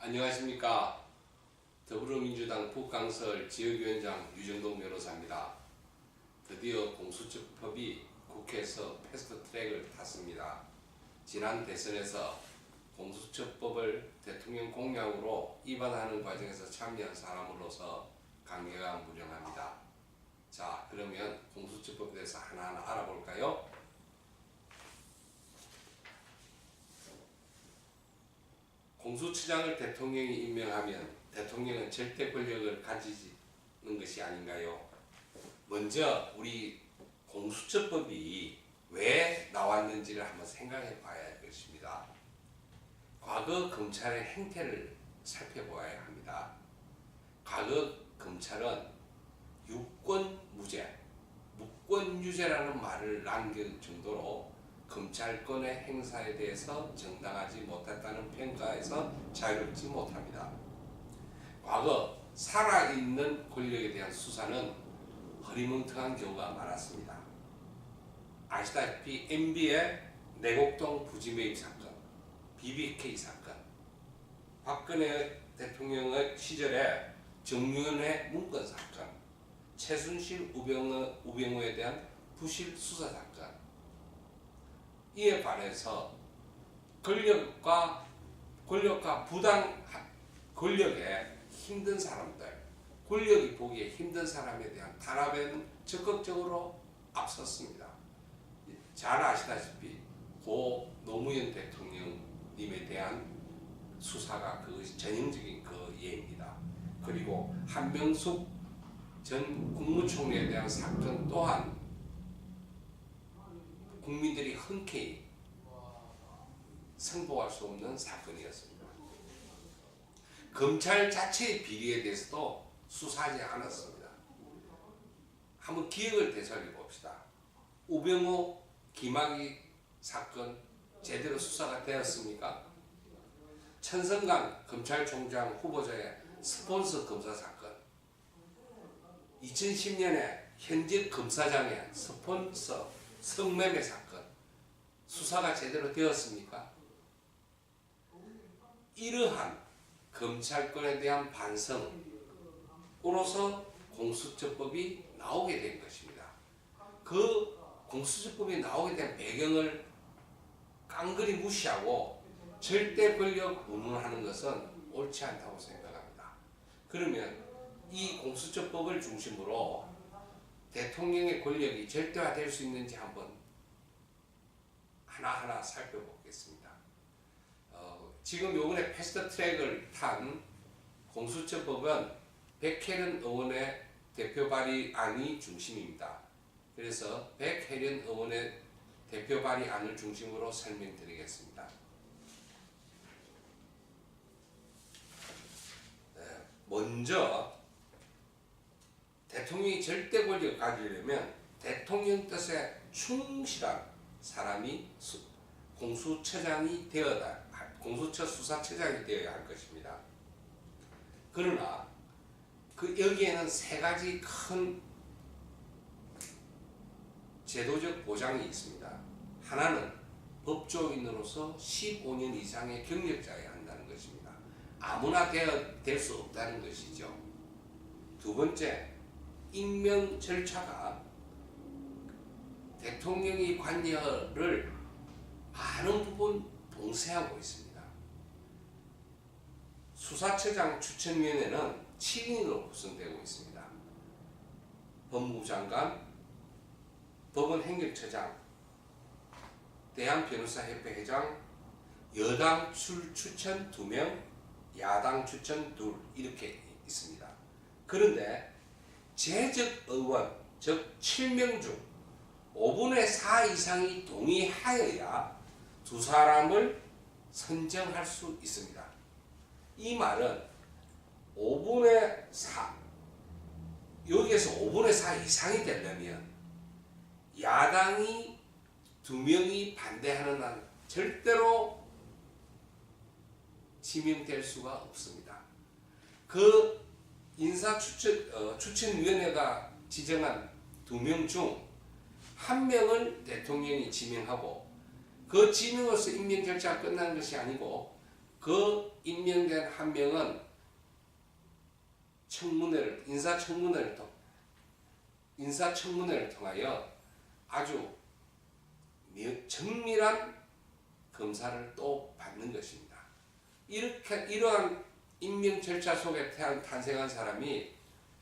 안녕하십니까. 더불어민주당 북강설 지역위원장 유정동 변호사입니다. 드디어 공수처법이 국회에서 패스트트랙을 탔습니다. 지난 대선에서 공수처법을 대통령 공약으로 입안하는 과정에서 참여한 사람으로서 감개가 무량합니다. 자, 그러면 공수처법에 대해서 하나하나 알아볼까요? 공수처장을 대통령이 임명하면 대통령은 절대 권력을 가지는 것이 아닌가요? 먼저 우리 공수처법이 왜 나왔는지를 한번 생각해 봐야 할 것입니다. 과거 검찰의 행태를 살펴보아야 합니다. 과거 검찰은 유권무죄, 무권유죄라는 말을 남길 정도로 검찰권의 행사에 대해서 정당하지 못했다는 평가에서 자유롭지 못합니다. 과거 살아있는 권력에 대한 수사는 허리멍텅한 경우가 많았습니다. 아시다시피 MB의 내곡동 부지 매입 사건, BBK 사건, 박근혜 대통령의 시절에 정윤회 문건 사건, 최순실 우병우에 대한 부실 수사 사건, 이에 반해서 권력과 부당 권력에 힘든 사람들, 권력이 보기에 힘든 사람에 대한 탄압에는 적극적으로 앞섰습니다. 잘 아시다시피 고 노무현 대통령님에 대한 수사가 그것이 전형적인 그 예입니다. 그리고 한명숙 전 국무총리에 대한 사건 또한 국민들이 흔쾌히 승복할 수 없는 사건이었습니다. 검찰 자체의 비리에 대해서도 수사하지 않았습니다. 한번 기억을 되살려 봅시다. 우병우, 김학의 사건 제대로 수사가 되었습니까? 천성강 검찰총장 후보자의 스폰서 검사 사건, 2010년에 현직 검사장의 스폰서 성매매 사건 수사가 제대로 되었습니까? 이러한 검찰권에 대한 반성으로서 공수처법이 나오게 된 것입니다. 그 공수처법이 나오게 된 배경을 깡그리 무시하고 절대 권력 운운하는 것은 옳지 않다고 생각합니다. 그러면 이 공수처법을 중심으로 대통령의 권력이 절대화될 수 있는지 한번 하나하나 살펴보겠습니다. 지금 요번에 패스트트랙을 탄 공수처법은 백혜련 의원의 대표 발의안이 중심입니다. 그래서 백혜련 의원의 대표 발의안을 중심으로 설명드리겠습니다. 먼저 대통령이 절대 권력을 가지려면 대통령 뜻에 충실한 사람이 공수처장이 공수처 수사처장이 되어야 할 것입니다. 그러나 여기에는 세 가지 큰 제도적 보장이 있습니다. 하나는 법조인으로서 15년 이상의 경력자여야 한다는 것입니다. 아무나 될 수 없다는 것이죠. 두 번째, 임명 절차가 대통령의 관여를 많은 부분 봉쇄하고 있습니다. 수사처장 추천위원회는 7인으로 구성되고 있습니다. 법무부 장관, 법원행정처장, 대한변호사협회 회장, 여당 추천 2명, 야당 추천 2 이렇게 있습니다. 그런데 재적 의원, 즉 7명 중 5분의 4 이상이 동의하여야 두 사람을 선정할 수 있습니다. 이 말은 5분의 4, 여기에서 5분의 4 이상이 되려면 야당이 2명이 반대하는 한 절대로 지명될 수가 없습니다. 그 추천위원회가 지정한 2명 중 1명을 대통령이 지명하고 그 지명으로서 임명 절차가 끝나는 것이 아니고 그 임명된 한 명은 인사청문회를 통하여 아주 정밀한 검사를 또 받는 것입니다. 이러한 임명 절차 속에 탄생한 사람이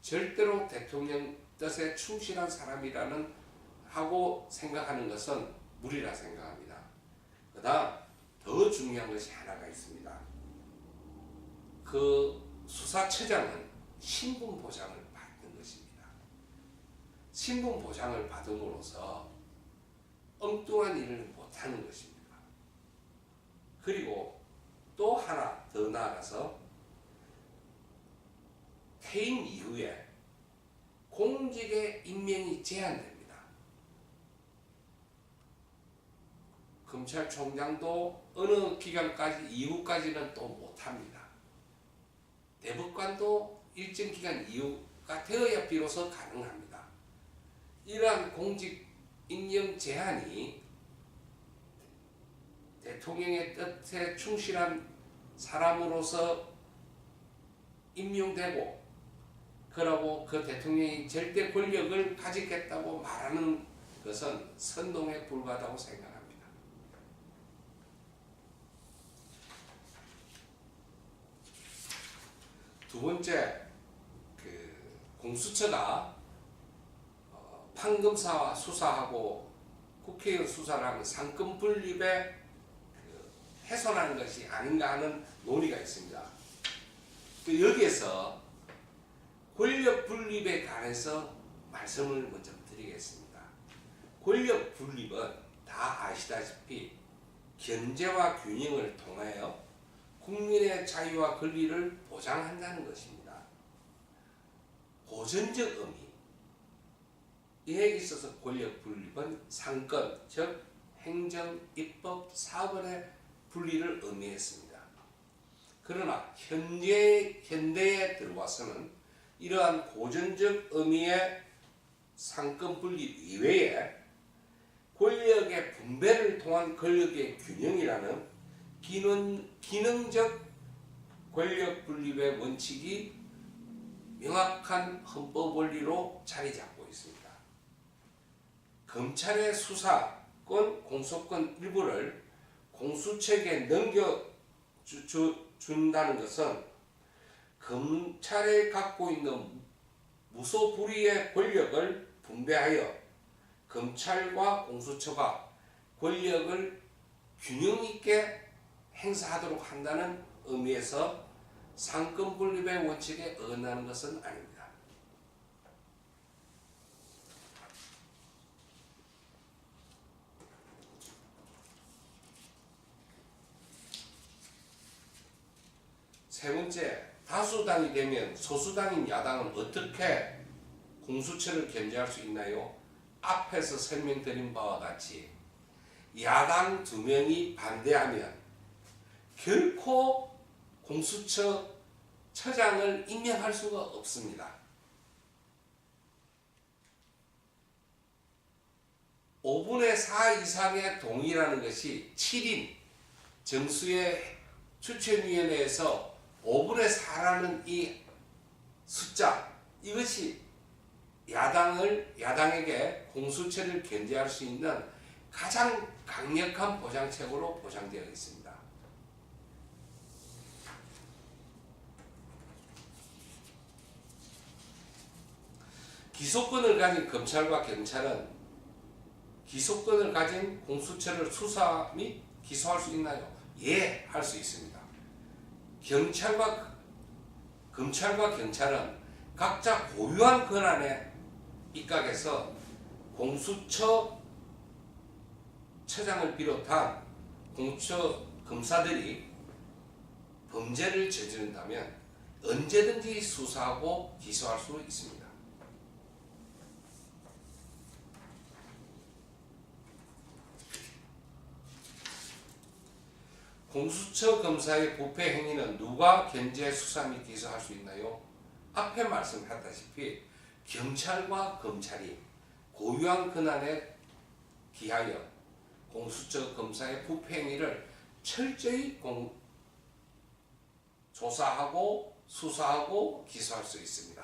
절대로 대통령 뜻에 충실한 사람이라는 하고 생각하는 것은 무리라 생각합니다. 그다음 더 중요한 것이 하나가 있습니다. 그 수사처장은 신분 보장을 받는 것입니다. 신분 보장을 받음으로써 엉뚱한 일을 못하는 것입니다. 그리고 또 하나 더 나아가서 퇴임 이후에 공직의 임명이 제한됩니다. 검찰총장도 어느 기간까지 이후까지는 또 못합니다. 대법관도 일정 기간 이후가 되어야 비로소 가능합니다. 이러한 공직 임명 제한이 대통령의 뜻에 충실한 사람으로서 임명되고 그러고 그 대통령이 절대 권력을 가지겠다고 말하는 것은 선동에 불과하다고 생각합니다. 두 번째, 공수처가 판검사와 수사하고 국회의원 수사를 하면 상권 분립에 훼손하는 것이 아닌가 하는 논의가 있습니다. 여기에서 권력 분립에 관해서 말씀을 먼저 드리겠습니다. 권력 분립은 다 아시다시피 견제와 균형을 통하여 국민의 자유와 권리를 보장한다는 것입니다. 고전적 의미에 있어서 권력 분립은 상권, 즉 행정, 입법, 사법의 분리를 의미했습니다. 그러나 현대에 들어와서는 이러한 고전적 의미의 상권 분립 이외에 권력의 분배를 통한 권력의 균형이라는 기능적 권력 분립의 원칙이 명확한 헌법 원리로 자리 잡고 있습니다. 검찰의 수사권, 공소권 일부를 공수처에게 넘겨준다는 것은 검찰에 갖고 있는 무소불위의 권력을 분배하여 검찰과 공수처가 권력을 균형 있게 행사하도록 한다는 의미에서 상권 분립의 원칙에 어긋나는 것은 아닙니다. 세 번째, 다수당이 되면 소수당인 야당은 어떻게 공수처를 견제할 수 있나요? 앞에서 설명드린 바와 같이 야당 2명이 반대하면 결코 공수처 처장을 임명할 수가 없습니다. 5분의 4 이상의 동의라는 것이 7인 정수의 추천위원회에서 5분의 4라는 이 숫자, 이것이 야당에게 공수처를 견제할 수 있는 가장 강력한 보장책으로 보장되어 있습니다. 기소권을 가진 검찰과 경찰은 기소권을 가진 공수처를 수사 및 기소할 수 있나요? 예, 할 수 있습니다. 검찰과 경찰은 각자 고유한 권한에 입각해서 공수처 처장을 비롯한 공수처 검사들이 범죄를 저지른다면 언제든지 수사하고 기소할 수 있습니다. 공수처 검사의 부패 행위는 누가 견제, 수사 및 기소할 수 있나요? 앞에 말씀하셨다시피 경찰과 검찰이 고유한 권한에 기하여 공수처 검사의 부패 행위를 철저히 조사하고 수사하고 기소할 수 있습니다.